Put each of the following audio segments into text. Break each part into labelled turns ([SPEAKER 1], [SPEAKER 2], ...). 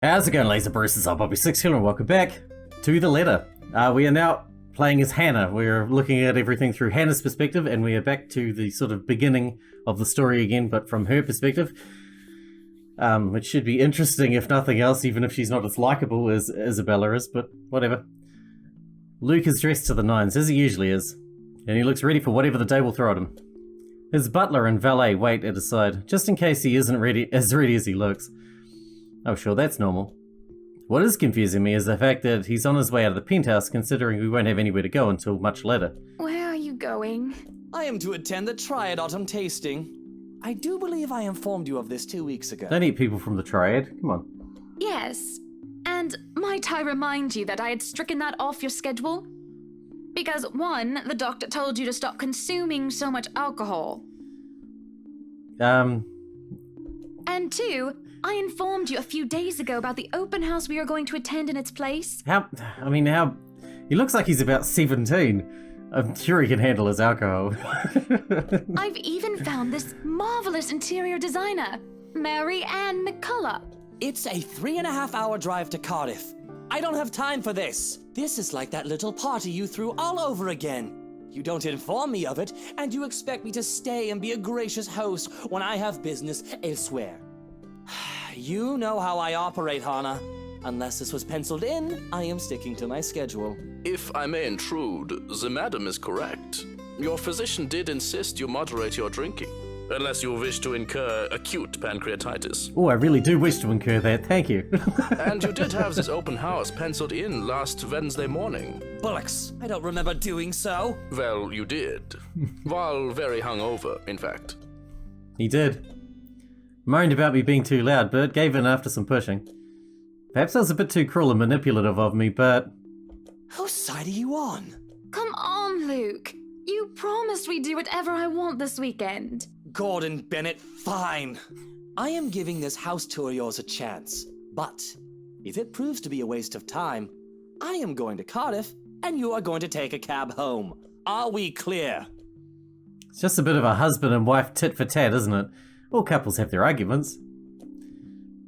[SPEAKER 1] How's it going, Laser Bruces? I'm Bobby Sixkilla and welcome back to The Letter. We are now playing as Hannah. We're looking at everything through Hannah's perspective, and we are back to the sort of beginning of the story again, but from her perspective. Which should be interesting, if nothing else, even if she's not as likable as Isabella is, but whatever. Luke is dressed to the nines, as he usually is, and he looks ready for whatever the day will throw at him. His butler and valet wait at his side, just in case he isn't as ready as he looks. Oh sure, that's normal. What is confusing me is the fact that he's on his way out of the penthouse, considering we won't have anywhere to go until much later.
[SPEAKER 2] Where are you going?
[SPEAKER 3] I am to attend the Triad Autumn Tasting. I do believe I informed you of this 2 weeks ago.
[SPEAKER 1] Don't eat people from the Triad, come on.
[SPEAKER 2] Yes. And might I remind you that I had stricken that off your schedule? Because 1, the doctor told you to stop consuming so much alcohol. And 2, I informed you a few days ago about the open house we are going to attend in its place.
[SPEAKER 1] He looks like he's about 17. I'm sure he can handle his alcohol.
[SPEAKER 2] I've even found this marvelous interior designer, Mary Ann McCullough.
[SPEAKER 3] It's a 3.5-hour drive to Cardiff. I don't have time for this. This is like that little party you threw all over again. You don't inform me of it, and you expect me to stay and be a gracious host when I have business elsewhere. You know how I operate, Hannah. Unless this was penciled in, I am sticking to my schedule.
[SPEAKER 4] If I may intrude, the madam is correct. Your physician did insist you moderate your drinking, unless you wish to incur acute pancreatitis.
[SPEAKER 1] Oh, I really do wish to incur that, thank you.
[SPEAKER 4] And you did have this open house penciled in last Wednesday morning.
[SPEAKER 3] Bullocks, I don't remember doing so.
[SPEAKER 4] Well, you did. While very hungover, in fact.
[SPEAKER 1] He did. Moaned about me being too loud, but gave in after some pushing. Perhaps I was a bit too cruel and manipulative of me, but...
[SPEAKER 3] Whose side are you on?
[SPEAKER 2] Come on, Luke. You promised we'd do whatever I want this weekend.
[SPEAKER 3] Gordon Bennett, fine. I am giving this house tour of yours a chance. But if it proves to be a waste of time, I am going to Cardiff, and you are going to take a cab home. Are we clear?
[SPEAKER 1] It's just a bit of a husband and wife tit for tat, isn't it? All couples have their arguments.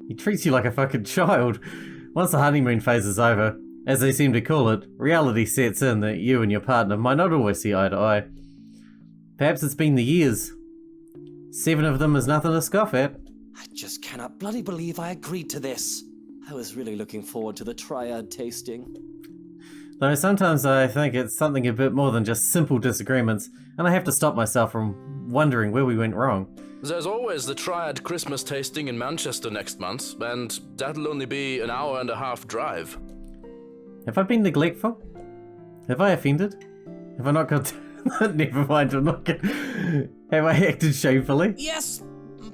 [SPEAKER 1] He treats you like a fucking child. Once the honeymoon phase is over, as they seem to call it, reality sets in that you and your partner might not always see eye to eye. Perhaps it's been the years. 7 of them is nothing to scoff at.
[SPEAKER 3] I just cannot bloody believe I agreed to this. I was really looking forward to the Triad tasting.
[SPEAKER 1] Though sometimes I think it's something a bit more than just simple disagreements, and I have to stop myself from wondering where we went wrong.
[SPEAKER 4] There's always the Triad Christmas tasting in Manchester next month, and that'll only be an hour-and-a-half drive.
[SPEAKER 1] Have I been neglectful? Have I offended? Have I not got... Never mind, I'm not gonna... Have I acted shamefully?
[SPEAKER 3] Yes,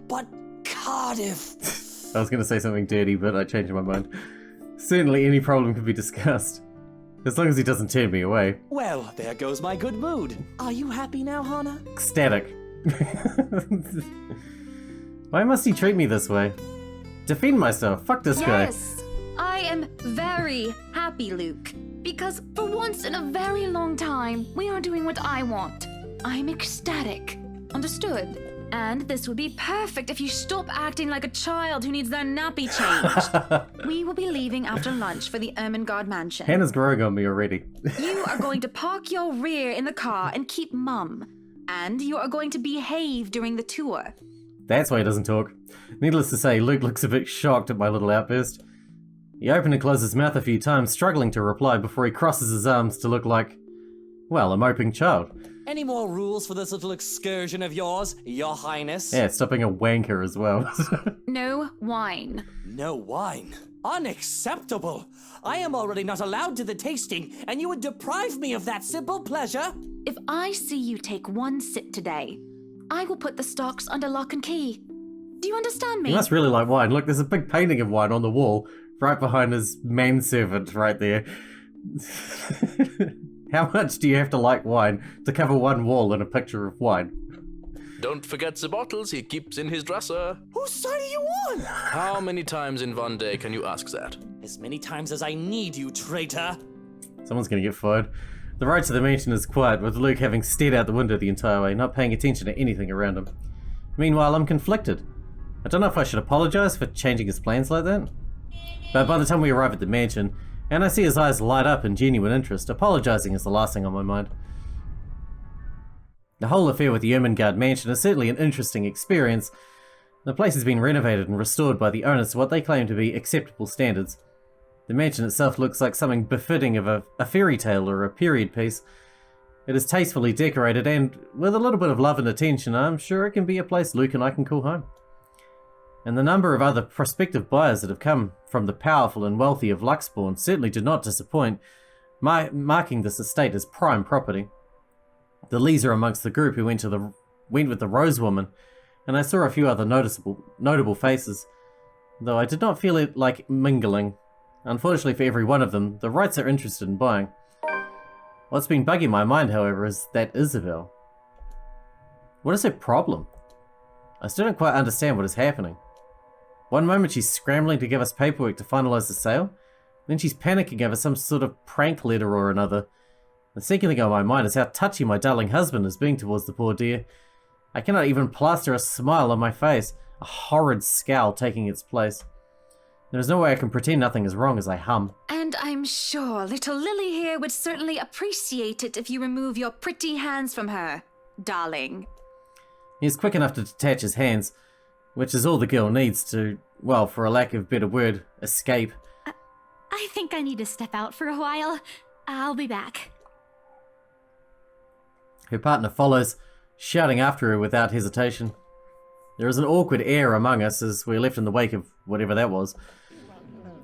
[SPEAKER 3] but Cardiff.
[SPEAKER 1] I was going to say something dirty, but I changed my mind. Certainly any problem could be discussed. As long as he doesn't turn me away.
[SPEAKER 3] Well, there goes my good mood. Are you happy now, Hannah?
[SPEAKER 1] Ecstatic. Why must he treat me this way? Defend myself. Fuck this guy.
[SPEAKER 2] Yes, I am very happy, Luke. Because for once in a very long time, we are doing what I want. I'm ecstatic. Understood? And this would be perfect if you stop acting like a child who needs their nappy changed. We will be leaving after lunch for the Ermengarde mansion.
[SPEAKER 1] Hannah's growing on me already.
[SPEAKER 2] You are going to park your rear in the car and keep mum. And you are going to behave during the tour.
[SPEAKER 1] That's why he doesn't talk. Needless to say, Luke looks a bit shocked at my little outburst. He opened and closed his mouth a few times, struggling to reply before he crosses his arms to look like, well, a moping child.
[SPEAKER 3] Any more rules for this little excursion of yours, Your Highness?
[SPEAKER 1] Yeah, stop being a wanker as well.
[SPEAKER 2] No wine.
[SPEAKER 3] No wine? Unacceptable! I am already not allowed to the tasting, and you would deprive me of that simple pleasure?
[SPEAKER 2] If I see you take one sip today, I will put the stocks under lock and key. Do you understand me?
[SPEAKER 1] He must really like wine. Look, there's a big painting of wine on the wall, right behind his manservant right there. How much do you have to like wine to cover one wall in a picture of wine?
[SPEAKER 4] Don't forget the bottles he keeps in his dresser.
[SPEAKER 3] Whose side are you on?
[SPEAKER 4] How many times in one day can you ask that?
[SPEAKER 3] As many times as I need you, traitor.
[SPEAKER 1] Someone's gonna get fired. The road to the mansion is quiet, with Luke having stared out the window the entire way, not paying attention to anything around him. Meanwhile, I'm conflicted. I don't know if I should apologize for changing his plans like that. But by the time we arrive at the mansion, and I see his eyes light up in genuine interest, apologizing is the last thing on my mind. The whole affair with the Eveningland mansion is certainly an interesting experience. The place has been renovated and restored by the owners to what they claim to be acceptable standards. The mansion itself looks like something befitting of a fairy tale or a period piece. It is tastefully decorated and, with a little bit of love and attention, I'm sure it can be a place Luke and I can call home. And the number of other prospective buyers that have come from the powerful and wealthy of Luxbourne certainly did not disappoint, marking this estate as prime property. The Lees are amongst the group who went with the Rose Woman, and I saw a few other notable faces, though I did not feel it like mingling. Unfortunately for every one of them, the Wrights are interested in buying. What's been bugging my mind, however, is that Isabel. What is her problem? I still don't quite understand what is happening. One moment she's scrambling to give us paperwork to finalize the sale, then she's panicking over some sort of prank letter or another. The second thing on my mind is how touchy my darling husband is being towards the poor dear. I cannot even plaster a smile on my face, a horrid scowl taking its place. There is no way I can pretend nothing is wrong as I hum.
[SPEAKER 2] And I'm sure little Lily here would certainly appreciate it if you remove your pretty hands from her, darling.
[SPEAKER 1] He is quick enough to detach his hands, which is all the girl needs to, well, for a lack of a better word, escape.
[SPEAKER 5] I think I need to step out for a while. I'll be back.
[SPEAKER 1] Her partner follows, shouting after her without hesitation. There is an awkward air among us as we're left in the wake of whatever that was.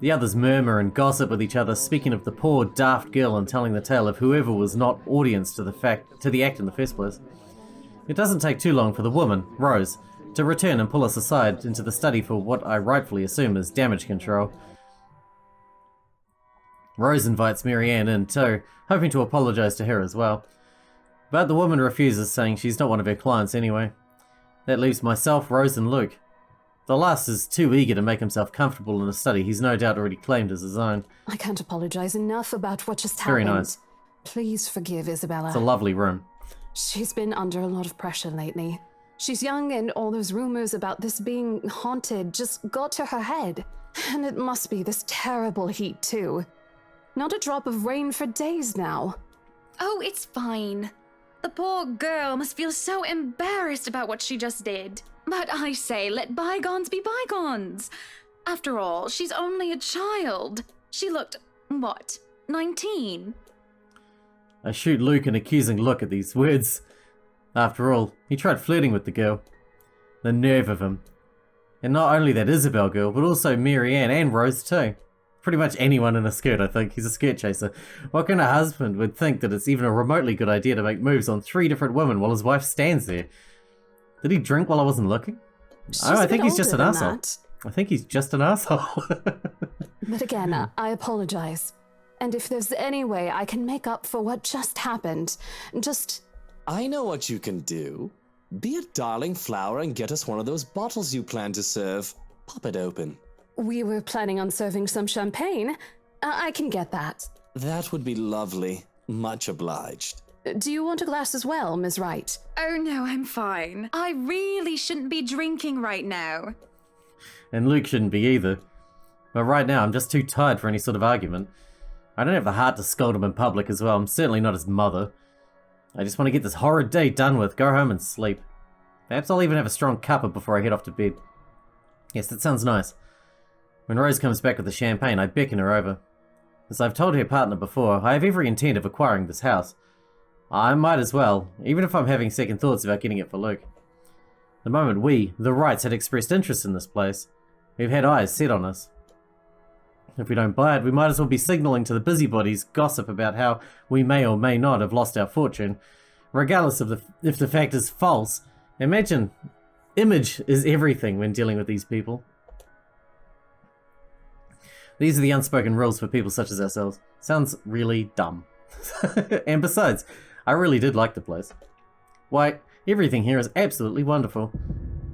[SPEAKER 1] The others murmur and gossip with each other, speaking of the poor, daft girl and telling the tale of whoever was not audience to the act in the first place. It doesn't take too long for the woman, Rose, to return and pull us aside into the study for what I rightfully assume is damage control. Rose invites Marianne in too, hoping to apologize to her as well. But the woman refuses, saying she's not one of her clients anyway. That leaves myself, Rose, and Luke. The last is too eager to make himself comfortable in a study he's no doubt already claimed as his own.
[SPEAKER 6] I can't apologize enough about what just happened.
[SPEAKER 1] Very nice.
[SPEAKER 6] Please forgive Isabella.
[SPEAKER 1] It's a lovely room.
[SPEAKER 6] She's been under a lot of pressure lately. She's young and all those rumors about this being haunted just got to her head. And it must be this terrible heat too. Not a drop of rain for days now.
[SPEAKER 2] Oh, it's fine. The poor girl must feel so embarrassed about what she just did. But I say, let bygones be bygones. After all, she's only a child. She looked, what, 19?
[SPEAKER 1] I shoot Luke an accusing look at these words. After all, he tried flirting with the girl. The nerve of him. And not only that Isabel girl, but also Marianne and Rose too. Pretty much anyone in a skirt, I think. He's a skirt chaser. What kind of husband would think that it's even a remotely good idea to make moves on 3 different women while his wife stands there? Did he drink while I wasn't looking? Oh, I think he's just an asshole. I think he's just an asshole.
[SPEAKER 6] But again, I apologize. And if there's any way I can make up for what just happened, just...
[SPEAKER 3] I know what you can do. Be a darling flower and get us one of those bottles you plan to serve. Pop it open.
[SPEAKER 6] We were planning on serving some champagne. I can get that.
[SPEAKER 3] That would be lovely. Much obliged.
[SPEAKER 6] Do you want a glass as well, Ms. Wright?
[SPEAKER 2] Oh no, I'm fine. I really shouldn't be drinking right now.
[SPEAKER 1] And Luke shouldn't be either. But right now, I'm just too tired for any sort of argument. I don't have the heart to scold him in public as well. I'm certainly not his mother. I just want to get this horrid day done with, go home and sleep. Perhaps I'll even have a strong cuppa before I head off to bed. Yes, that sounds nice. When Rose comes back with the champagne, I beckon her over. As I've told her partner before, I have every intent of acquiring this house. I might as well, even if I'm having second thoughts about getting it for Luke. The moment we, the Wrights, had expressed interest in this place, we've had eyes set on us. If we don't buy it, we might as well be signaling to the busybodies gossip about how we may or may not have lost our fortune, regardless of if the fact is false. Imagine, image is everything when dealing with these people. These are the unspoken rules for people such as ourselves. Sounds really dumb. And besides, I really did like the place. Why, everything here is absolutely wonderful.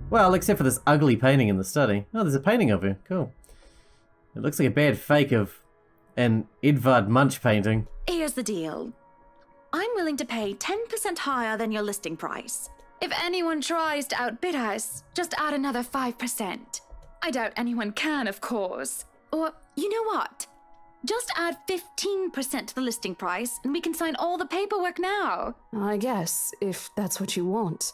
[SPEAKER 1] Well, except for this ugly painting in the study. Oh, there's a painting of her. Cool. It looks like a bad fake of an Edvard Munch painting.
[SPEAKER 2] Here's the deal. I'm willing to pay 10% higher than your listing price. If anyone tries to outbid us, just add another 5%. I doubt anyone can, of course. Or, you know what? Just add 15% to the listing price, and we can sign all the paperwork now.
[SPEAKER 6] I guess, if that's what you want.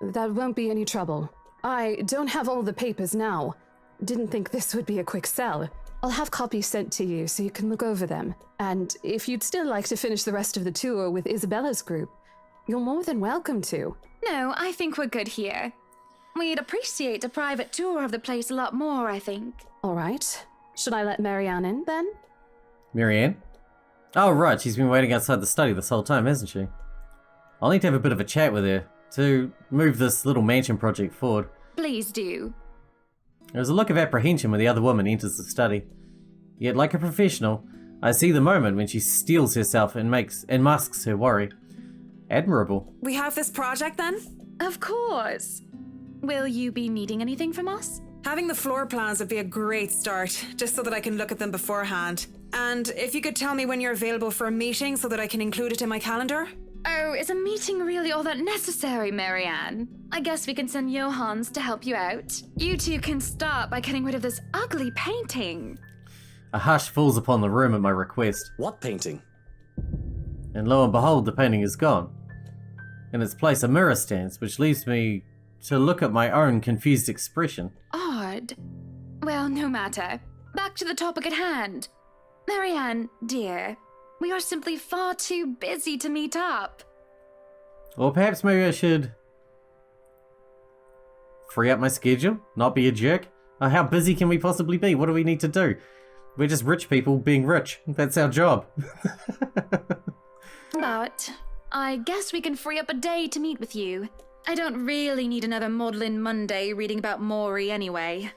[SPEAKER 6] That won't be any trouble. I don't have all the papers now. Didn't think this would be a quick sell. I'll have copies sent to you so you can look over them. And if you'd still like to finish the rest of the tour with Isabella's group, you're more than welcome to.
[SPEAKER 2] No, I think we're good here. We'd appreciate a private tour of the place a lot more, I think.
[SPEAKER 6] All right. Should I let Marianne in, then?
[SPEAKER 1] Marianne? Oh, right, she's been waiting outside the study this whole time, hasn't she? I'll need to have a bit of a chat with her to move this little mansion project forward.
[SPEAKER 2] Please do.
[SPEAKER 1] There's a look of apprehension when the other woman enters the study. Yet, like a professional, I see the moment when she steels herself and masks her worry. Admirable.
[SPEAKER 7] We have this project then?
[SPEAKER 2] Of course. Will you be needing anything from us?
[SPEAKER 7] Having the floor plans would be a great start, just so that I can look at them beforehand. And if you could tell me when you're available for a meeting so that I can include it in my calendar?
[SPEAKER 2] Oh, is a meeting really all that necessary, Marianne? I guess we can send Johans to help you out. You two can start by getting rid of this ugly painting.
[SPEAKER 1] A hush falls upon the room at my request,
[SPEAKER 3] What painting?
[SPEAKER 1] and lo and behold, the painting is gone. In its place, a mirror stands, which leaves me to look at my own confused expression.
[SPEAKER 2] Odd. Well, no matter. Back to the topic at hand. Marianne, dear, we are simply far too busy to meet up.
[SPEAKER 1] Or perhaps maybe I should free up my schedule, not be a jerk. How busy can we possibly be? What do we need to do? We're just rich people being rich. That's our job.
[SPEAKER 2] But I guess we can free up a day to meet with you. I don't really need another Maudlin Monday reading about Maury anyway.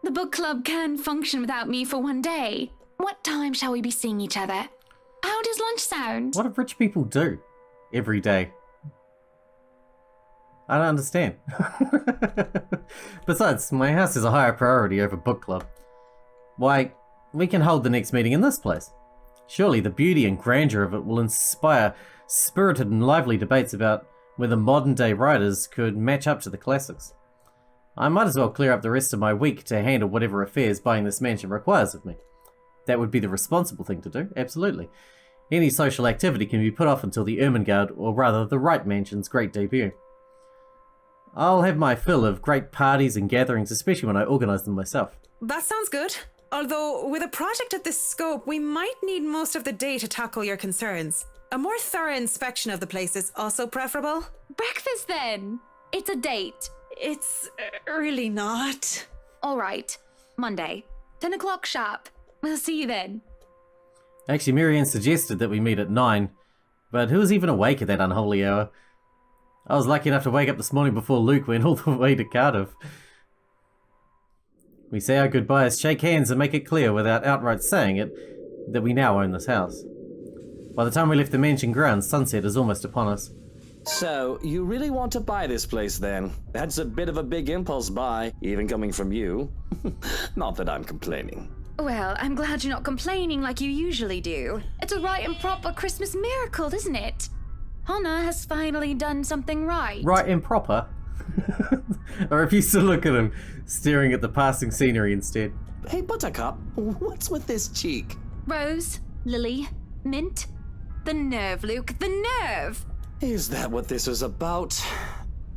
[SPEAKER 2] The book club can function without me for one day. What time shall we be seeing each other? How does lunch sound?
[SPEAKER 1] What do rich people do every day? I don't understand. Besides, my house is a higher priority over book club. Why, we can hold the next meeting in this place. Surely the beauty and grandeur of it will inspire spirited and lively debates about whether modern-day writers could match up to the classics. I might as well clear up the rest of my week to handle whatever affairs buying this mansion requires of me. That would be the responsible thing to do, absolutely. Any social activity can be put off until the Ermengarde, or rather the Wright Mansion's great debut. I'll have my fill of great parties and gatherings, especially when I organise them myself.
[SPEAKER 7] That sounds good. Although, with a project of this scope, we might need most of the day to tackle your concerns. A more thorough inspection of the place is also preferable.
[SPEAKER 2] Breakfast then. It's a date.
[SPEAKER 7] It's really not.
[SPEAKER 2] All right. Monday. 10 o'clock sharp. We'll see you then.
[SPEAKER 1] Actually, Marianne suggested that we meet at 9, but who was even awake at that unholy hour? I was lucky enough to wake up this morning before Luke went all the way to Cardiff. We say our goodbyes, shake hands, and make it clear, without outright saying it, that we now own this house. By the time we left the mansion grounds, sunset is almost upon us.
[SPEAKER 3] So, you really want to buy this place then? That's a bit of a big impulse buy, even coming from you. Not that I'm complaining.
[SPEAKER 2] Well, I'm glad you're not complaining like you usually do. It's a right and proper Christmas miracle, isn't it? Hannah has finally done something right.
[SPEAKER 1] Right and proper? I refuse to look at him, staring at the passing scenery instead.
[SPEAKER 3] Hey, Buttercup, what's with this cheek?
[SPEAKER 2] Rose, Lily, Mint. The nerve, Luke, the nerve!
[SPEAKER 3] Is that what this is about?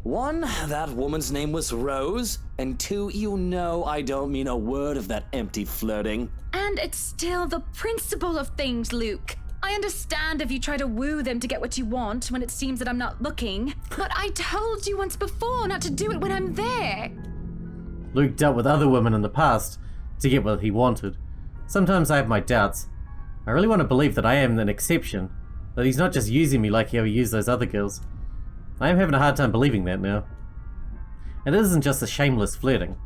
[SPEAKER 3] 1, that woman's name was Rose, and 2, you know I don't mean a word of that empty flirting.
[SPEAKER 2] And it's still the principle of things, Luke. I understand if you try to woo them to get what you want when it seems that I'm not looking, but I told you once before not to do it when I'm there.
[SPEAKER 1] Luke dealt with other women in the past to get what he wanted. Sometimes I have my doubts. I really want to believe that I am an exception, that he's not just using me like how he used those other girls. I am having a hard time believing that now. And it isn't just a shameless flirting.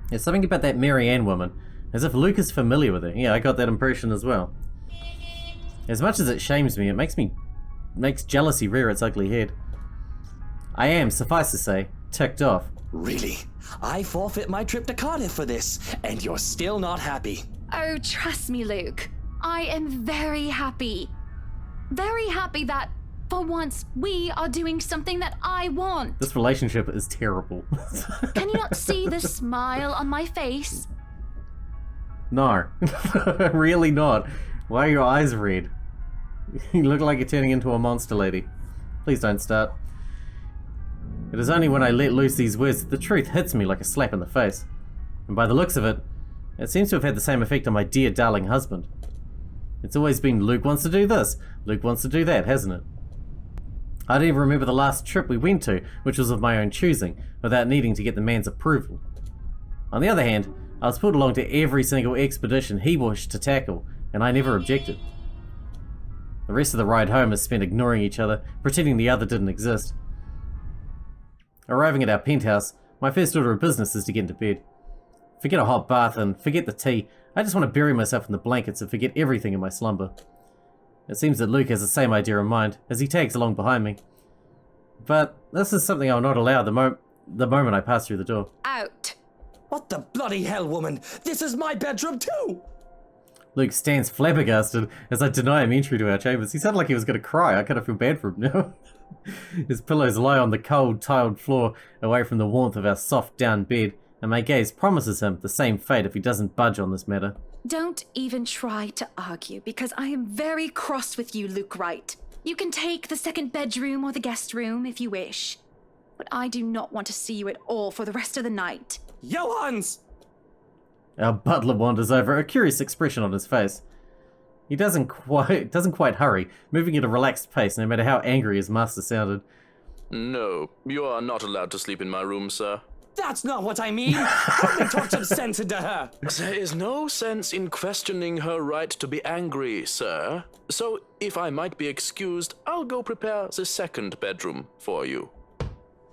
[SPEAKER 1] There's something about that Marianne woman, as if Luke is familiar with her. Yeah, I got that impression as well. As much as it shames me, it makes jealousy rear its ugly head. I am, suffice to say, ticked off.
[SPEAKER 3] Really? I forfeit my trip to Cardiff for this, and you're still not happy.
[SPEAKER 2] Oh, trust me, Luke. I am very happy. Very happy that, for once, we are doing something that I want.
[SPEAKER 1] This relationship is terrible.
[SPEAKER 2] Can you not see the smile on my face?
[SPEAKER 1] No. Really not. Why are your eyes red? You look like you're turning into a monster lady. Please don't start. It is only when I let loose these words that the truth hits me like a slap in the face. And by the looks of it, it seems to have had the same effect on my dear darling husband. It's always been Luke wants to do this, Luke wants to do that, hasn't it? I don't even remember the last trip we went to, which was of my own choosing, without needing to get the man's approval. On the other hand, I was pulled along to every single expedition he wished to tackle, and I never objected. The rest of the ride home is spent ignoring each other, pretending the other didn't exist. Arriving at our penthouse, my first order of business is to get into bed. Forget a hot bath and forget the tea, I just want to bury myself in the blankets and forget everything in my slumber. It seems that Luke has the same idea in mind, as he tags along behind me. But this is something I'll not allow the moment I pass through the door.
[SPEAKER 2] Out.
[SPEAKER 3] What the bloody hell, woman? This is my bedroom too!
[SPEAKER 1] Luke stands flabbergasted as I deny him entry to our chambers. He sounded like he was going to cry. I kind of feel bad for him now. His pillows lie on the cold, tiled floor, away from the warmth of our soft down bed, and my gaze promises him the same fate if he doesn't budge on this matter.
[SPEAKER 2] Don't even try to argue, because I am very cross with you, Luke Wright. You can take the second bedroom or the guest room if you wish, but I do not want to see you at all for the rest of the night.
[SPEAKER 3] Johans!
[SPEAKER 1] Our butler wanders over, a curious expression on his face. He doesn't quite hurry, moving at a relaxed pace no matter how angry his master sounded.
[SPEAKER 4] No, you are not allowed to sleep in my room, sir.
[SPEAKER 3] That's not what I mean! Let me talk some sense into her!
[SPEAKER 4] There is no sense in questioning her right to be angry, sir. So, if I might be excused, I'll go prepare the second bedroom for you.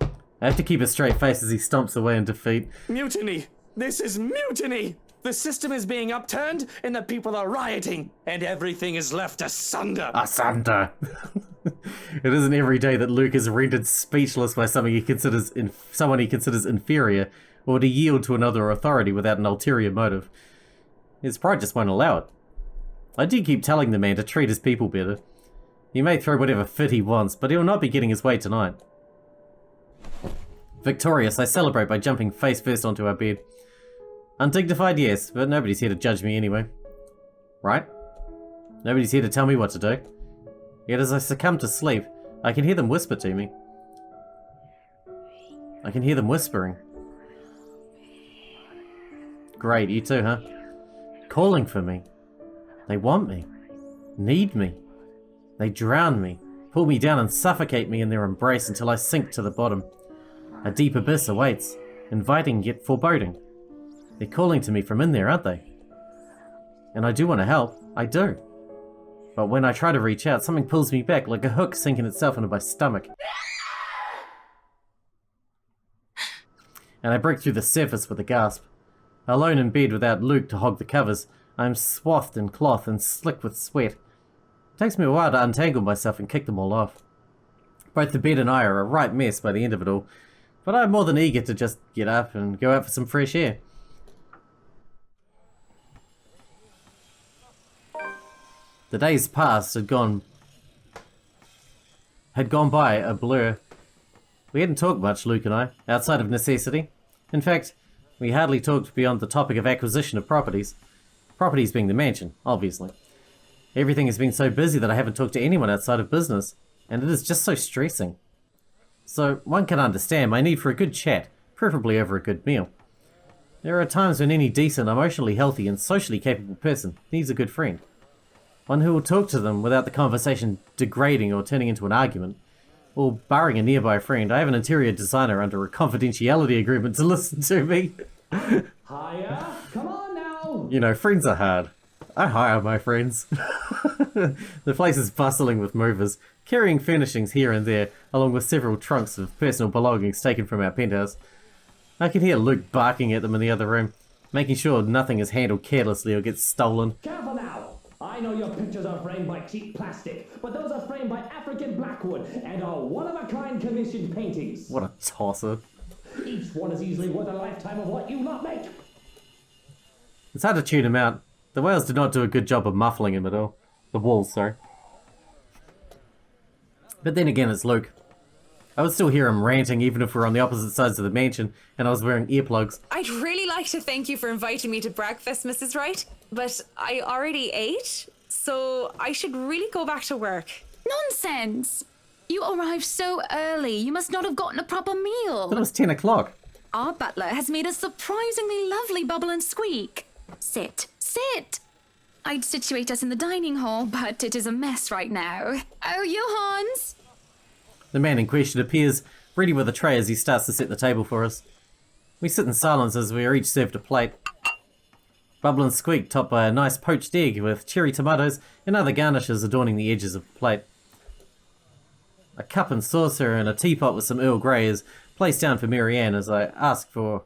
[SPEAKER 1] I have to keep a straight face as he stomps away in defeat.
[SPEAKER 3] Mutiny! This is mutiny! The system is being upturned, and the people are rioting, and everything is left asunder.
[SPEAKER 1] Asunder! It isn't every day that Luke is rendered speechless by someone he considers inferior, or to yield to another authority without an ulterior motive. His pride just won't allow it. I do keep telling the man to treat his people better. He may throw whatever fit he wants, but he will not be getting his way tonight. Victorious, I celebrate by jumping face first onto our bed. Undignified, yes, but nobody's here to judge me anyway. Right? Nobody's here to tell me what to do. Yet as I succumb to sleep, I can hear them whisper to me. I can hear them whispering. Great, you too, huh? Calling for me. They want me. Need me. They drown me, pull me down and suffocate me in their embrace until I sink to the bottom. A deep abyss awaits, inviting yet foreboding. They're calling to me from in there, aren't they? And I do want to help, I do. But when I try to reach out, something pulls me back like a hook sinking itself into my stomach. And I break through the surface with a gasp. Alone in bed without Luke to hog the covers, I am swathed in cloth and slick with sweat. It takes me a while to untangle myself and kick them all off. Both the bed and I are a right mess by the end of it all, but I'm more than eager to just get up and go out for some fresh air. The days past had gone by a blur. We hadn't talked much, Luke and I, outside of necessity. In fact, we hardly talked beyond the topic of acquisition of properties. Properties being the mansion, obviously. Everything has been so busy that I haven't talked to anyone outside of business, and it is just so stressing. So one can understand my need for a good chat, preferably over a good meal. There are times when any decent, emotionally healthy, and socially capable person needs a good friend. One who will talk to them without the conversation degrading or turning into an argument. Or barring a nearby friend, I have an interior designer under a confidentiality agreement to listen to me.
[SPEAKER 3] Hiya! Come on now!
[SPEAKER 1] You know, friends are hard. I hire my friends. The place is bustling with movers, carrying furnishings here and there, along with several trunks of personal belongings taken from our penthouse. I can hear Luke barking at them in the other room, making sure nothing is handled carelessly or gets stolen.
[SPEAKER 8] Careful now! I know your pictures are framed by cheap plastic, but those are framed by African blackwood and are one-of-a-kind commissioned paintings.
[SPEAKER 1] What a tosser.
[SPEAKER 8] Each one is easily worth a lifetime of what you lot make.
[SPEAKER 1] It's hard to tune him out. The whales did not do a good job of muffling him at all. The walls, sorry. But then again, it's Luke. I would still hear him ranting even if we're on the opposite sides of the mansion and I was wearing earplugs.
[SPEAKER 7] I'd really like to thank you for inviting me to breakfast, Mrs. Wright, but I already ate, so I should really go back to work.
[SPEAKER 2] Nonsense! You arrived so early, you must not have gotten a proper meal.
[SPEAKER 1] It was 10 o'clock.
[SPEAKER 2] Our butler has made a surprisingly lovely bubble and squeak. Sit, sit! I'd situate us in the dining hall, but it is a mess right now. Oh, Johans!
[SPEAKER 1] The man in question appears, ready with a tray as he starts to set the table for us. We sit in silence as we are each served a plate. Bubble and squeak topped by a nice poached egg with cherry tomatoes and other garnishes adorning the edges of the plate. A cup and saucer and a teapot with some Earl Grey is placed down for Marianne as I ask for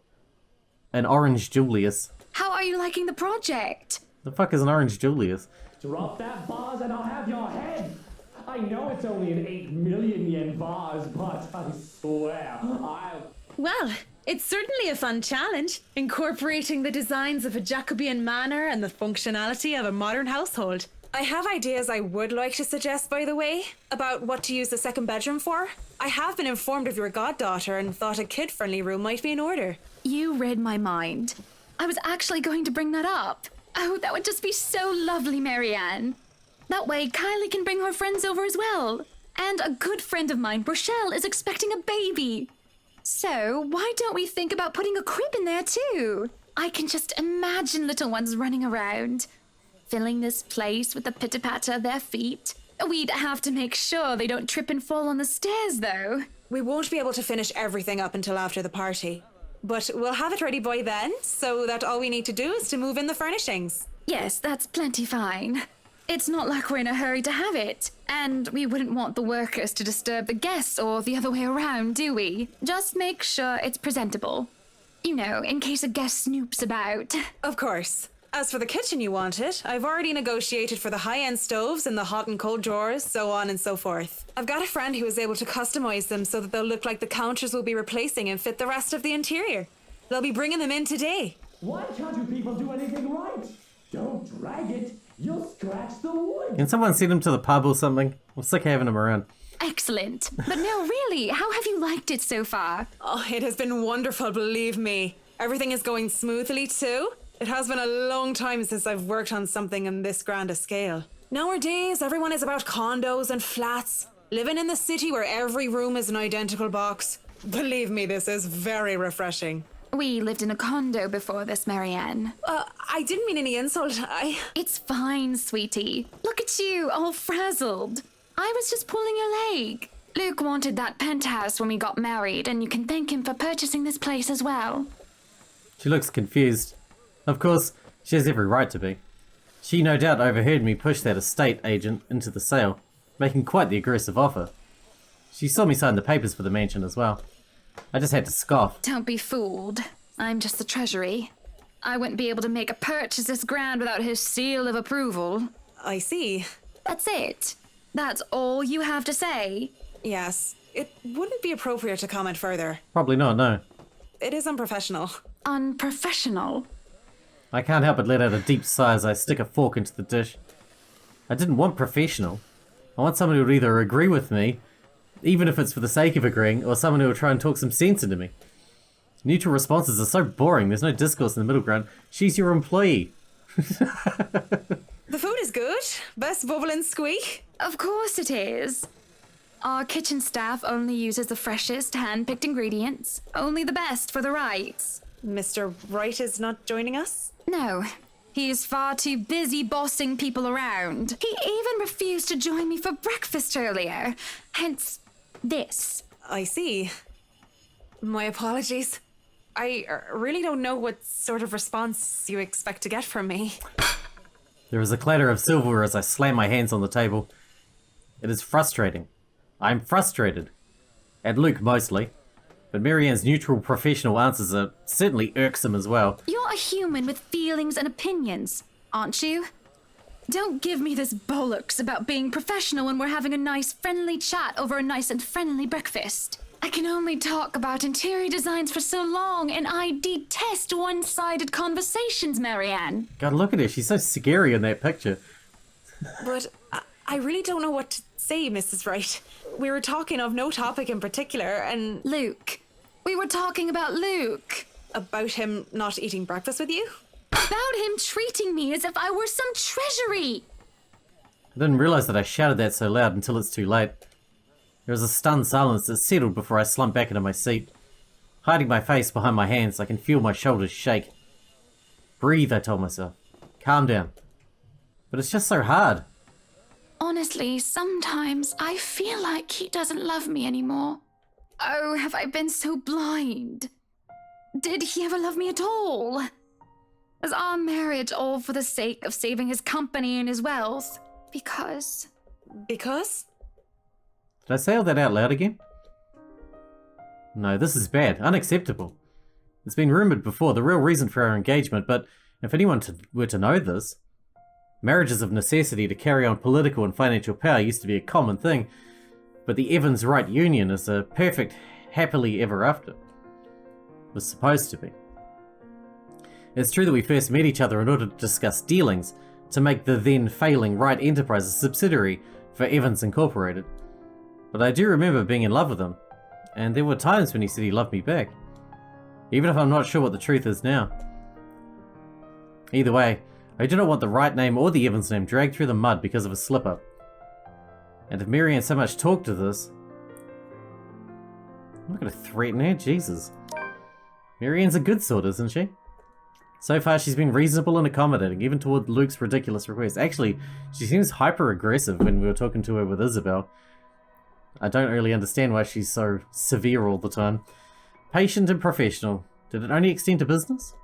[SPEAKER 1] an orange Julius.
[SPEAKER 2] How are you liking the project?
[SPEAKER 1] The fuck is an orange Julius?
[SPEAKER 8] Drop that vase and I'll have your head. I know it's only an 8 million yen vase, but I swear I'll...
[SPEAKER 7] Well, it's certainly a fun challenge, incorporating the designs of a Jacobean manor and the functionality of a modern household. I have ideas I would like to suggest, by the way, about what to use the second bedroom for. I have been informed of your goddaughter and thought a kid-friendly room might be in order.
[SPEAKER 2] You read my mind. I was actually going to bring that up. Oh, that would just be so lovely, Marianne. That way, Kylie can bring her friends over as well. And a good friend of mine, Rochelle, is expecting a baby. So, why don't we think about putting a crib in there too? I can just imagine little ones running around, filling this place with the pitter-patter of their feet. We'd have to make sure they don't trip and fall on the stairs, though.
[SPEAKER 7] We won't be able to finish everything up until after the party. But we'll have it ready by then, so that all we need to do is to move in the furnishings.
[SPEAKER 2] Yes, that's plenty fine. It's not like we're in a hurry to have it. And we wouldn't want the workers to disturb the guests or the other way around, do we? Just make sure it's presentable. You know, in case a guest snoops about.
[SPEAKER 7] Of course. As for the kitchen you wanted, I've already negotiated for the high-end stoves and the hot and cold drawers, so on and so forth. I've got a friend who is able to customize them so that they'll look like the counters we'll be replacing and fit the rest of the interior. They'll be bringing them in today.
[SPEAKER 8] Why can't you people do anything right? Don't drag it. You'll scratch the wood.
[SPEAKER 1] Can someone send him to the pub or something? I'm sick of having him around.
[SPEAKER 2] Excellent. But no, really, how have you liked it so far?
[SPEAKER 7] Oh, it has been wonderful, believe me. Everything is going smoothly too. It has been a long time since I've worked on something on this grand a scale. Nowadays, everyone is about condos and flats, living in the city where every room is an identical box. Believe me, this is very refreshing.
[SPEAKER 2] We lived in a condo before this, Marianne.
[SPEAKER 7] I didn't mean any insult.
[SPEAKER 2] It's fine, sweetie. Look at you, all frazzled. I was just pulling your leg. Luke wanted that penthouse when we got married, and you can thank him for purchasing this place as well.
[SPEAKER 1] She looks confused. Of course, she has every right to be. She no doubt overheard me push that estate agent into the sale, making quite the aggressive offer. She saw me sign the papers for the mansion as well. I just had to scoff.
[SPEAKER 2] Don't be fooled. I'm just the treasury. I wouldn't be able to make a purchase this grand without his seal of approval.
[SPEAKER 7] I see.
[SPEAKER 2] That's it. That's all you have to say.
[SPEAKER 7] Yes, it wouldn't be appropriate to comment further.
[SPEAKER 1] Probably not, no.
[SPEAKER 7] It is unprofessional.
[SPEAKER 2] Unprofessional.
[SPEAKER 1] I can't help but let out a deep sigh as I stick a fork into the dish. I didn't want professional. I want someone who would either agree with me, even if it's for the sake of agreeing, or someone who will try and talk some sense into me. Neutral responses are so boring, there's no discourse in the middle ground. She's your employee.
[SPEAKER 7] The food is good. Best bubble and squeak.
[SPEAKER 2] Of course it is. Our kitchen staff only uses the freshest hand-picked ingredients. Only the best for the rights.
[SPEAKER 7] Mr. Wright is not joining us?
[SPEAKER 2] No. He is far too busy bossing people around. He even refused to join me for breakfast earlier. Hence, this.
[SPEAKER 7] I see. My apologies. I really don't know what sort of response you expect to get from me.
[SPEAKER 1] There is a clatter of silverware as I slam my hands on the table. It is frustrating. I'm frustrated. At Luke mostly. But Marianne's neutral professional answers are certainly irksome as well.
[SPEAKER 2] You're a human with feelings and opinions, aren't you? Don't give me this bollocks about being professional when we're having a nice friendly chat over a nice and friendly breakfast. I can only talk about interior designs for so long, and I detest one-sided conversations, Marianne.
[SPEAKER 1] God, look at her. She's so scary in that picture.
[SPEAKER 7] But I really don't know what to say, Mrs. Wright. We were talking of no topic in particular, and
[SPEAKER 2] Luke. We were talking about Luke.
[SPEAKER 7] about him not eating breakfast with you.
[SPEAKER 2] About him treating me as if I were some treasury.
[SPEAKER 1] I didn't realize that I shouted that so loud until it's too late. There was a stunned silence that settled before I slumped back into my seat. Hiding my face behind my hands, I can feel my shoulders shake. Breathe, I told myself. Calm down. But it's just so hard.
[SPEAKER 2] Honestly, sometimes I feel like he doesn't love me anymore. Oh, have I been so blind? Did he ever love me at all? Was our marriage all for the sake of saving his company and his wealth? Because...
[SPEAKER 7] Because?
[SPEAKER 1] Did I say all that out loud again? No, this is bad. Unacceptable. It's been rumoured before, the real reason for our engagement, but if anyone were to know this, marriages of necessity to carry on political and financial power used to be a common thing, but the Evans-Wright union is a perfect happily ever after. Was supposed to be. It's true that we first met each other in order to discuss dealings, to make the then failing Wright Enterprises a subsidiary for Evans Incorporated. But I do remember being in love with him, and there were times when he said he loved me back. Even if I'm not sure what the truth is now. Either way, I do not want the Wright name or the Evans name dragged through the mud because of a slip-up. And if Marianne so much talked to this... I'm not going to threaten her, Jesus. Marianne's a good sort, isn't she? So far she's been reasonable and accommodating, even toward Luke's ridiculous request. Actually, she seems hyper-aggressive when we were talking to her with Isabel. I don't really understand why she's so severe all the time. Patient and professional. Did it only extend to business?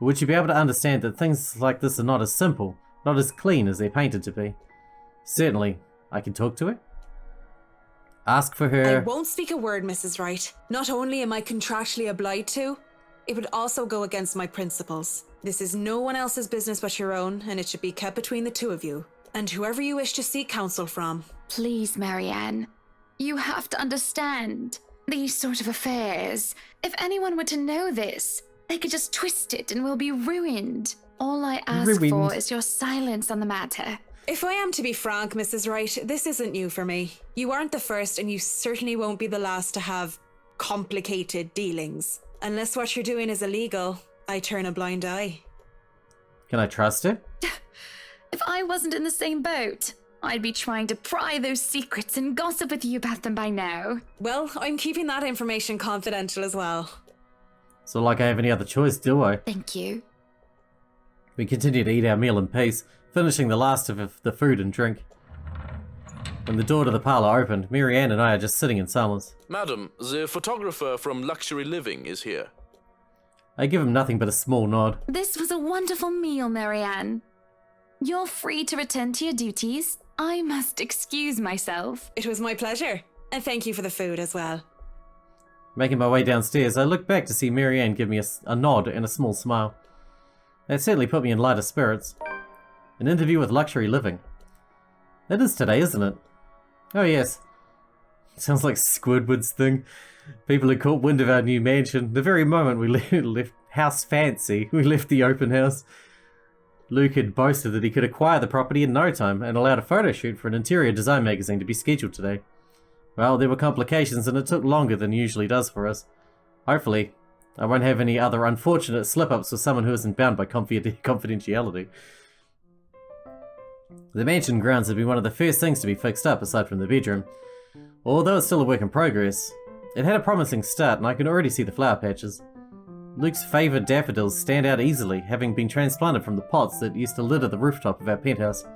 [SPEAKER 1] Or would you be able to understand that things like this are not as simple, not as clean as they're painted to be? Certainly, I can talk to her. Ask for her...
[SPEAKER 7] I won't speak a word, Mrs. Wright. Not only am I contractually obliged to, it would also go against my principles. This is no one else's business but your own, and it should be kept between the two of you, and whoever you wish to seek counsel from.
[SPEAKER 2] Please, Marianne. You have to understand. These sort of affairs. If anyone were to know this, they could just twist it and we'll be ruined. All I ask for is your silence on the matter.
[SPEAKER 7] If I am to be frank, Mrs. Wright, this isn't new for me. You aren't the first, and you certainly won't be the last to have complicated dealings. Unless what you're doing is illegal, I turn a blind eye.
[SPEAKER 1] Can I trust her?
[SPEAKER 2] If I wasn't in the same boat, I'd be trying to pry those secrets and gossip with you about them by now.
[SPEAKER 7] Well, I'm keeping that information confidential as well.
[SPEAKER 1] So like I have any other choice, do I?
[SPEAKER 2] Thank you.
[SPEAKER 1] We continue to eat our meal in peace, finishing the last of the food and drink. When the door to the parlour opened, Marianne and I are just sitting in silence.
[SPEAKER 4] Madam, the photographer from Luxury Living is here.
[SPEAKER 1] I give him nothing but a small nod.
[SPEAKER 2] This was a wonderful meal, Marianne. You're free to return to your duties. I must excuse myself.
[SPEAKER 7] It was my pleasure, and thank you for the food as well.
[SPEAKER 1] Making my way downstairs, I look back to see Marianne give me a nod and a small smile. That certainly put me in lighter spirits. An interview with Luxury Living. It is today, isn't it? Oh yes. Sounds like Squidward's thing. People had caught wind of our new mansion. The very moment we left House Fancy, we left the open house. Luke had boasted that he could acquire the property in no time and allowed a photo shoot for an interior design magazine to be scheduled today. Well, there were complications and it took longer than it usually does for us. Hopefully, I won't have any other unfortunate slip-ups with someone who isn't bound by confidentiality. The mansion grounds had been one of the first things to be fixed up aside from the bedroom. Although it's still a work in progress, it had a promising start and I can already see the flower patches. Luke's favoured daffodils stand out easily, having been transplanted from the pots that used to litter the rooftop of our penthouse.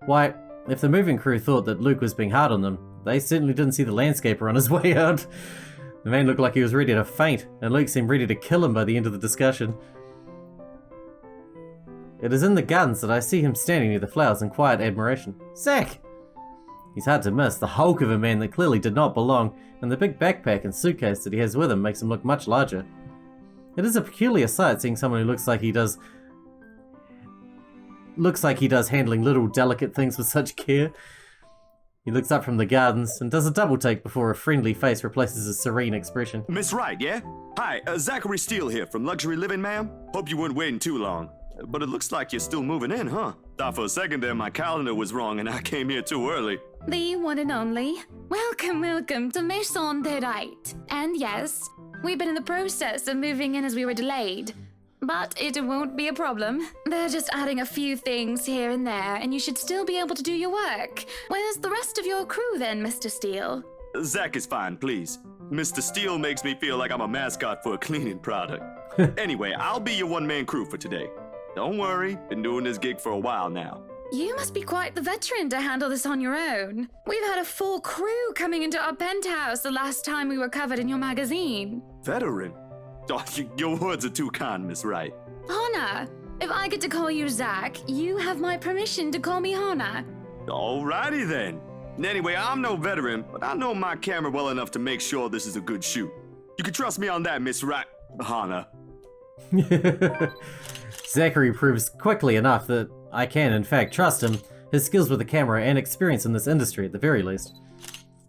[SPEAKER 1] Why, if the moving crew thought that Luke was being hard on them, they certainly didn't see the landscaper on his way out. The man looked like he was ready to faint, and Luke seemed ready to kill him by the end of the discussion. It is in the gardens that I see him standing near the flowers in quiet admiration. Zach! He's hard to miss, the hulk of a man that clearly did not belong, and the big backpack and suitcase that he has with him makes him look much larger. It is a peculiar sight seeing someone who looks like he does handling little delicate things with such care. He looks up from the gardens and does a double take before a friendly face replaces his serene expression.
[SPEAKER 9] Miss Wright, yeah? Hi, Zachary Steele here from Luxury Living, ma'am. Hope you weren't waiting too long. But it looks like you're still moving in, huh? Thought for a second there my calendar was wrong and I came here too early.
[SPEAKER 2] The one and only. Welcome, welcome to Maison de Right. And yes, we've been in the process of moving in as we were delayed. But it won't be a problem. They're just adding a few things here and there, and you should still be able to do your work. Where's the rest of your crew then, Mr. Steele?
[SPEAKER 9] Zach is fine, please. Mr. Steele makes me feel like I'm a mascot for a cleaning product. Anyway, I'll be your one-man crew for today. Don't worry, been doing this gig for a while now.
[SPEAKER 2] You must be quite the veteran to handle this on your own. We've had a full crew coming into our penthouse the last time we were covered in your magazine.
[SPEAKER 9] Veteran? Oh, your words are too kind, Miss Wright.
[SPEAKER 2] Hannah, if I get to call you Zach, you have my permission to call me Hannah.
[SPEAKER 9] Alrighty then. Anyway, I'm no veteran, but I know my camera well enough to make sure this is a good shoot. You can trust me on that, Miss Wright. Hannah.
[SPEAKER 1] Zachary proves quickly enough that I can, in fact, trust him, his skills with the camera and experience in this industry at the very least.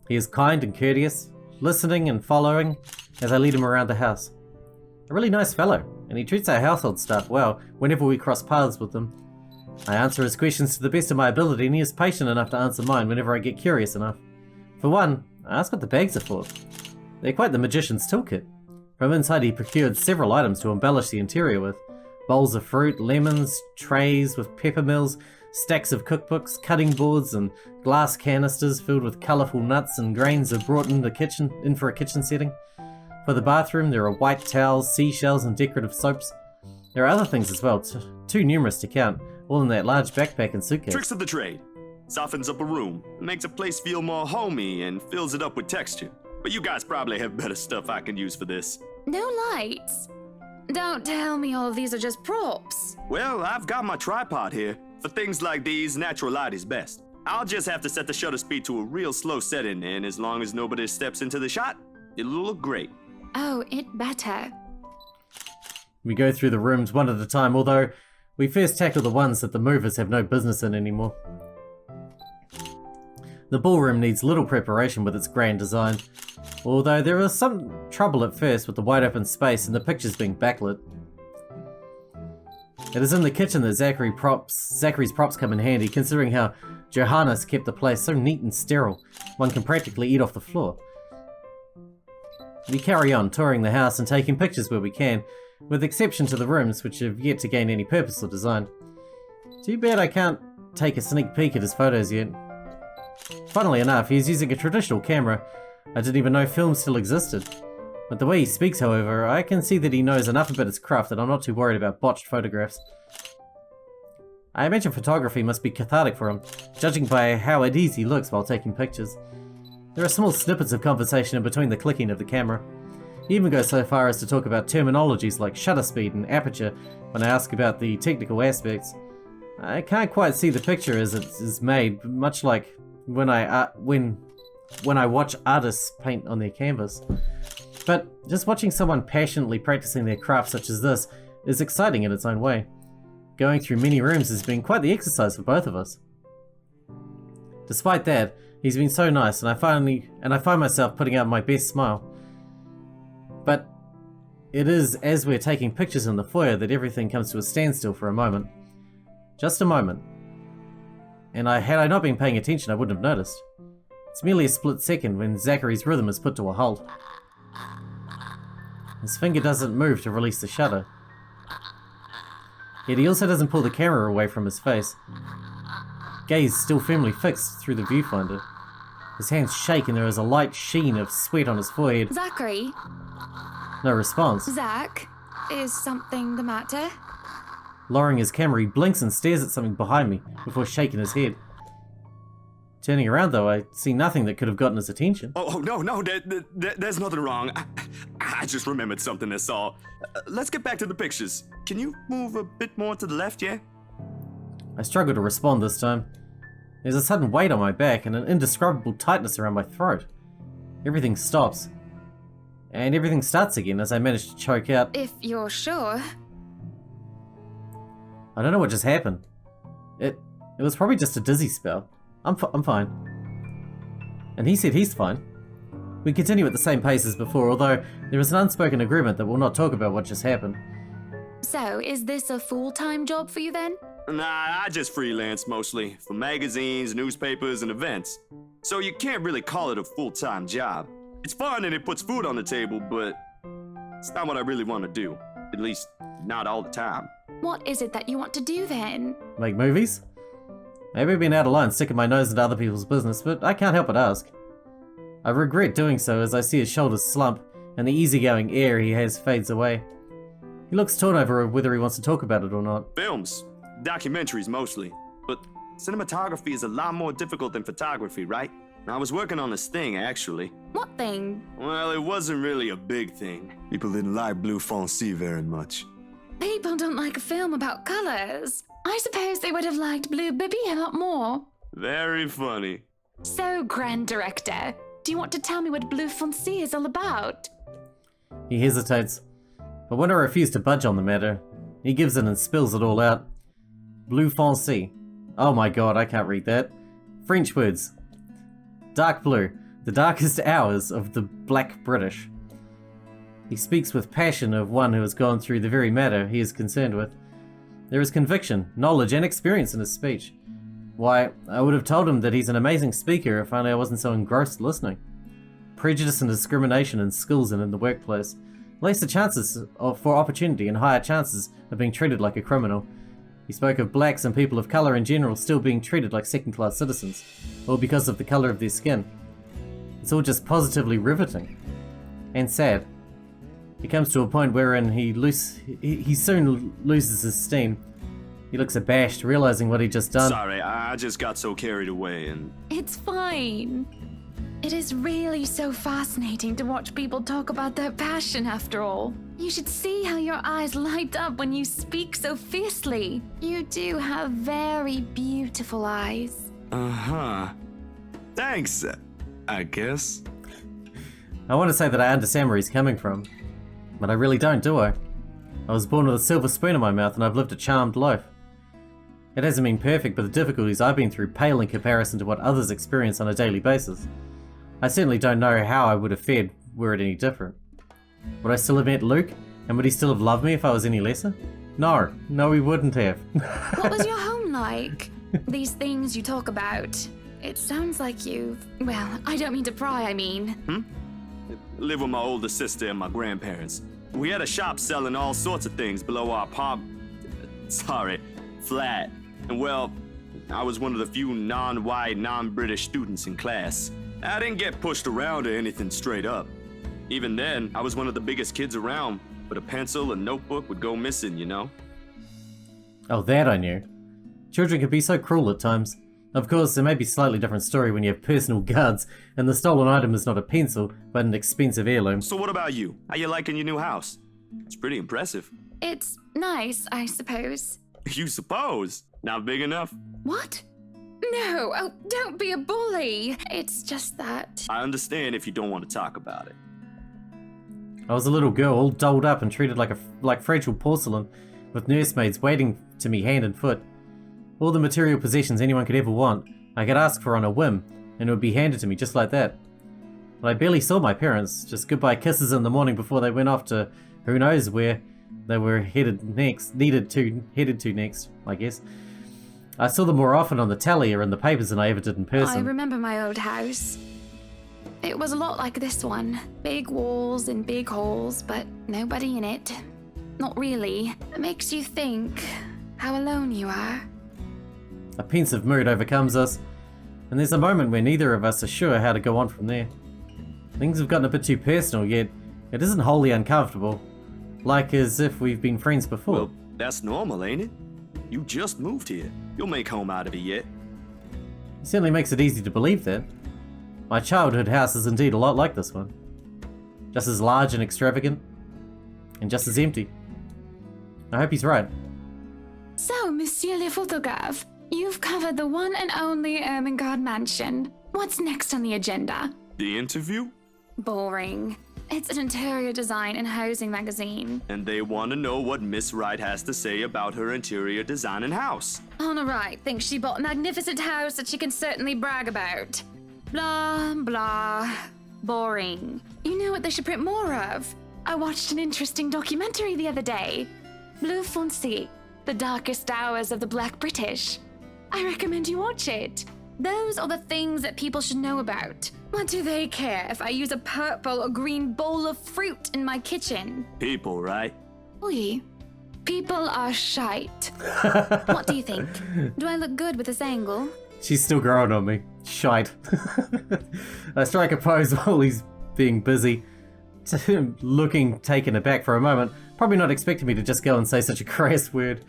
[SPEAKER 1] He is kind and courteous, listening and following as I lead him around the house. A really nice fellow, and he treats our household staff well whenever we cross paths with them. I answer his questions to the best of my ability, and he is patient enough to answer mine whenever I get curious enough. For one, I ask what the bags are for. They're quite the magician's toolkit. From inside he procured several items to embellish the interior with. Bowls of fruit, lemons, trays with pepper mills, stacks of cookbooks, cutting boards, and glass canisters filled with colourful nuts and grains are brought in for a kitchen setting. For the bathroom, there are white towels, seashells, and decorative soaps. There are other things as well, too numerous to count, all in that large backpack and suitcase.
[SPEAKER 9] Tricks of the trade. Softens up a room, makes a place feel more homey, and fills it up with texture. But you guys probably have better stuff I can use for this.
[SPEAKER 2] No lights. Don't tell me all of these are just props.
[SPEAKER 9] Well, I've got my tripod here. For things like these, natural light is best. I'll just have to set the shutter speed to a real slow setting, and as long as nobody steps into the shot, it'll look great.
[SPEAKER 2] Oh, it better.
[SPEAKER 1] We go through the rooms one at a time, although we first tackle the ones that the movers have no business in anymore. The ballroom needs little preparation with its grand design, although there was some trouble at first with the wide open space and the pictures being backlit. It is in the kitchen that Zachary's props come in handy, considering how Johannes kept the place so neat and sterile, one can practically eat off the floor. We carry on, touring the house and taking pictures where we can, with exception to the rooms which have yet to gain any purpose or design. Too bad I can't take a sneak peek at his photos yet. Funnily enough, he is using a traditional camera. I didn't even know film still existed. With the way he speaks, however, I can see that he knows enough about his craft that I'm not too worried about botched photographs. I imagine photography must be cathartic for him, judging by how at ease he looks while taking pictures. There are small snippets of conversation in between the clicking of the camera. He even goes so far as to talk about terminologies like shutter speed and aperture when I ask about the technical aspects. I can't quite see the picture as it is made, much like when I watch artists paint on their canvas. But just watching someone passionately practicing their craft such as this is exciting in its own way. Going through many rooms has been quite the exercise for both of us. Despite that, he's been so nice, and I find myself putting out my best smile. But it is as we're taking pictures in the foyer that everything comes to a standstill for a moment. Just a moment. And had I not been paying attention, I wouldn't have noticed. It's merely a split second when Zachary's rhythm is put to a halt. His finger doesn't move to release the shutter. Yet he also doesn't pull the camera away from his face. Gaze still firmly fixed through the viewfinder. His hands shake and there is a light sheen of sweat on his forehead.
[SPEAKER 2] Zachary?
[SPEAKER 1] No response.
[SPEAKER 2] Zach? Is something the matter?
[SPEAKER 1] Lowering his camera, he blinks and stares at something behind me before shaking his head. Turning around though, I see nothing that could have gotten his attention.
[SPEAKER 9] Oh no, there's nothing wrong. I just remembered something, that's all. Let's get back to the pictures. Can you move a bit more to the left, yeah?
[SPEAKER 1] I struggle to respond this time. There's a sudden weight on my back and an indescribable tightness around my throat. Everything stops. And everything starts again as I manage to choke out.
[SPEAKER 2] If you're sure.
[SPEAKER 1] I don't know what just happened. It was probably just a dizzy spell. I'm fine. And he said he's fine. We continue at the same pace as before, although there is an unspoken agreement that we'll not talk about what just happened.
[SPEAKER 2] So, is this a full-time job for you then?
[SPEAKER 9] Nah, I just freelance mostly, for magazines, newspapers, and events. So you can't really call it a full-time job. It's fun and it puts food on the table, but it's not what I really want to do. At least, not all the time.
[SPEAKER 2] What is it that you want to do then?
[SPEAKER 1] Make movies? Maybe I've been out of line sticking my nose into other people's business, but I can't help but ask. I regret doing so as I see his shoulders slump and the easygoing air he has fades away. He looks torn over whether he wants to talk about it or not.
[SPEAKER 9] Films. Documentaries mostly. But cinematography is a lot more difficult than photography, right? I was working on this thing, actually.
[SPEAKER 2] What thing?
[SPEAKER 9] Well, it wasn't really a big thing. People didn't like Blue Fonzie very much.
[SPEAKER 2] People don't like a film about colors. I suppose they would have liked Blue Bibby a lot more.
[SPEAKER 9] Very funny.
[SPEAKER 2] So, Grand Director, do you want to tell me what Blue Fonzie is all about?
[SPEAKER 1] He hesitates, but when I refuse to budge on the matter, he gives in and spills it all out. Blue Fonzie. Oh my god, I can't read that. French words. Dark blue, the darkest hours of the Black British. He speaks with passion of one who has gone through the very matter he is concerned with. There is conviction, knowledge, and experience in his speech. Why, I would have told him that he's an amazing speaker if only I wasn't so engrossed listening. Prejudice and discrimination and skills in the workplace lays the chances for opportunity and higher chances of being treated like a criminal. He spoke of blacks and people of colour in general still being treated like second-class citizens, all because of the colour of their skin. It's all just positively riveting. And sad. He comes to a point wherein he soon loses his steam. He looks abashed, realising what he'd just done.
[SPEAKER 9] Sorry, I just got so carried away and...
[SPEAKER 2] It's fine. It is really so fascinating to watch people talk about their passion after all. You should see how your eyes light up when you speak so fiercely. You do have very beautiful eyes.
[SPEAKER 9] Uh-huh. Thanks, I guess.
[SPEAKER 1] I want to say that I understand where he's coming from, but I really don't, do I? I was born with a silver spoon in my mouth and I've lived a charmed life. It hasn't been perfect, but the difficulties I've been through pale in comparison to what others experience on a daily basis. I certainly don't know how I would have fared were it any different. Would I still have met Luke? And would he still have loved me if I was any lesser? No, he wouldn't have.
[SPEAKER 2] What was your home like? These things you talk about. It sounds like well, I don't mean to pry, I mean.
[SPEAKER 9] Live with my older sister and my grandparents. We had a shop selling all sorts of things below our flat. And well, I was one of the few non-white, non-British students in class. I didn't get pushed around or anything straight up. Even then, I was one of the biggest kids around, but a pencil and notebook would go missing, you know?
[SPEAKER 1] Oh, that I knew. Children can be so cruel at times. Of course, there may be a slightly different story when you have personal guards, and the stolen item is not a pencil, but an expensive heirloom.
[SPEAKER 9] So what about you? How you liking your new house? It's pretty impressive.
[SPEAKER 2] It's nice, I suppose.
[SPEAKER 9] You suppose? Not big enough?
[SPEAKER 2] What? No, oh, don't be a bully. It's just that...
[SPEAKER 9] I understand if you don't want to talk about it.
[SPEAKER 1] I was a little girl, all dolled up and treated like fragile porcelain, with nursemaids waiting to me hand and foot. All the material possessions anyone could ever want, I could ask for on a whim, and it would be handed to me just like that. But I barely saw my parents, just goodbye kisses in the morning before they went off to who knows where they were headed to next, I guess. I saw them more often on the telly or in the papers than I ever did in person.
[SPEAKER 2] I remember my old house. It was a lot like this one. Big walls and big halls, but nobody in it. Not really. It makes you think how alone you are.
[SPEAKER 1] A pensive mood overcomes us, and there's a moment where neither of us are sure how to go on from there. Things have gotten a bit too personal, yet it isn't wholly uncomfortable, like as if we've been friends before.
[SPEAKER 9] Well, that's normal, ain't it? You just moved here. You'll make home out of it yet.
[SPEAKER 1] It certainly makes it easy to believe that. My childhood house is indeed a lot like this one. Just as large and extravagant, and just as empty. I hope he's right.
[SPEAKER 2] So, Monsieur le Photographe, you've covered the one and only Ermengarde mansion. What's next on the agenda?
[SPEAKER 9] The interview?
[SPEAKER 2] Boring. It's an interior design and housing magazine.
[SPEAKER 9] And they want to know what Miss Wright has to say about her interior design and house.
[SPEAKER 2] Honor Wright thinks she bought a magnificent house that she can certainly brag about. Blah, blah. Boring. You know what they should print more of? I watched an interesting documentary the other day. Blue Fonzie, The Darkest Hours of the Black British. I recommend you watch it. Those are the things that people should know about. What do they care if I use a purple or green bowl of fruit in my kitchen?
[SPEAKER 9] People, right?
[SPEAKER 2] Oui. People are shite. What do you think? Do I look good with this angle?
[SPEAKER 1] She's still growing on me. Shite. I strike a pose while he's being busy, looking taken aback for a moment, probably not expecting me to just go and say such a crass word.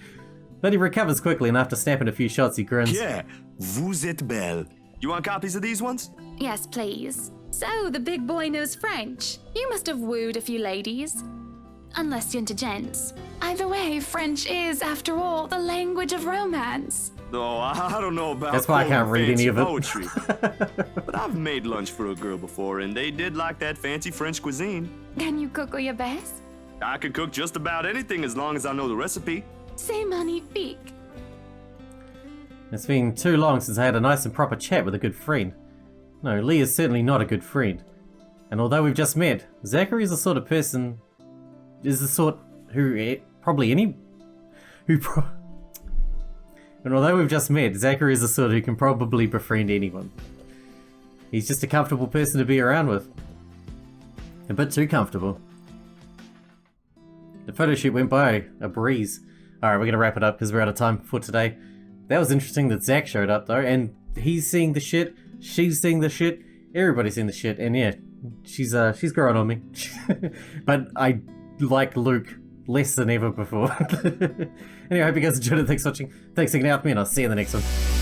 [SPEAKER 1] But he recovers quickly, and after snapping a few shots, he grins.
[SPEAKER 9] Yeah, vous êtes belle. You want copies of these ones?
[SPEAKER 2] Yes, please. So, the big boy knows French. You must have wooed a few ladies. Unless you're into gents. Either way, French is, after all, the language of romance.
[SPEAKER 9] Oh, I don't know about
[SPEAKER 1] That's why I can't read any of it.
[SPEAKER 9] poetry. But I've made lunch for a girl before, and they did like that fancy French cuisine.
[SPEAKER 2] Can you cook your best?
[SPEAKER 9] I could cook just about anything as long as I know the recipe.
[SPEAKER 2] C'est magnifique.
[SPEAKER 1] It's been too long since I had a nice and proper chat with a good friend. No, Lee is certainly not a good friend. And although we've just met, Zachary is the sort of person... and although we've just met, Zachary is the sort who can probably befriend anyone. He's just a comfortable person to be around with. A bit too comfortable. The photo shoot went by a breeze. Alright, we're gonna wrap it up because we're out of time for today. That was interesting that Zach showed up though, and he's seeing the shit, she's seeing the shit, everybody's seeing the shit, and yeah, she's growing on me. But I like Luke less than ever before. Anyway, I hope you guys enjoyed it. Thanks for watching. Thanks for hanging out with me, and I'll see you in the next one.